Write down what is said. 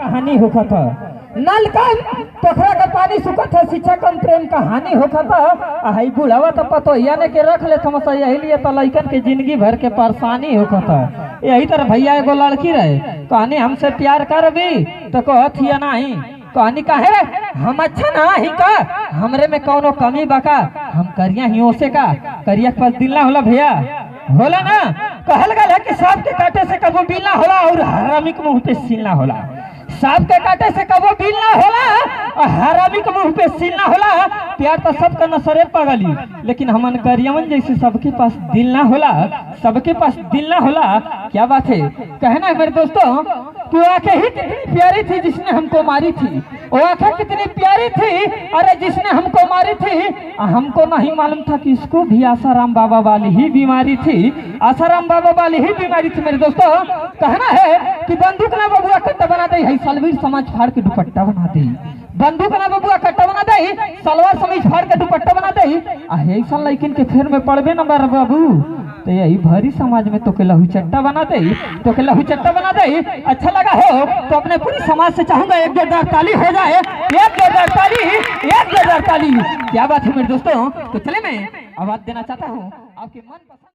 कहानी होखत है। नल का पोखरा का पानी सुखत है, शिक्षा कम प्रेम कहानी होखत है। हई बुढ़ावा तो पतोहिया ने के रख ले समस्या, यही लिए तो लइकन के जिंदगी भर के परेशानी होखत है। यही तरह भैया एगो लड़की रहे, कहानी हमसे प्यार करबी तो कहत हिया नहीं, कहानी काहे हम अच्छा ना ही का, हमरे में कौनो कमी बका, हम करिया ही ओसे का, करिया के पास दिल ना होला भैया, होला ना। कहल गल है कि सांप के काटे से कबो बिल ना होला और हरामी के मुंह पे सील ना होला। सांप के काटे से कबो बिल ना होला और हरामी के मुंह पे सील ना होला। प्यार तो सबका नसरे पगली, लेकिन हमन करियमन जैसे सबके पास दिल ना होला, सबके पास दिल ना होला। क्या बात है कहना है मेरे दोस्तों कि वो आंखें ही कितनी प्यारी थी जिसने हमको मारी थी, वो आंखें कितनी प्यारी थी अरे जिसने हमको मारी थी। हमको नहीं मालूम था कि इसको भी आसाराम बाबा वाली ही बीमारी थी, आसाराम बाबा वाली ही बीमारी थी। मेरे दोस्तों कहना है कि बंदूक ना बबुआ कट्टा बना दे, सलवीर समाज फाड़ के दुपट्टा बना दे, बंदूक ना बबुआ कट्टा बना दे, सलवार समीज फाड़ के दुपट्टा बना दे। ऐसा लड़किन के फेर में पड़बे न बाबू तो यही भरी समाज में तो के लहू चट्टा बना दे, तो के लहू चट्टा बना दे। अच्छा लगा हो तो अपने पूरी समाज से चाहूंगा एक जोरदार ताली हो जाए, एक जोरदार ताली, एक जोरदार ताली। क्या बात है मेरे दोस्तों। तो चले मैं आवाज देना चाहता हूँ आपके मन पसंद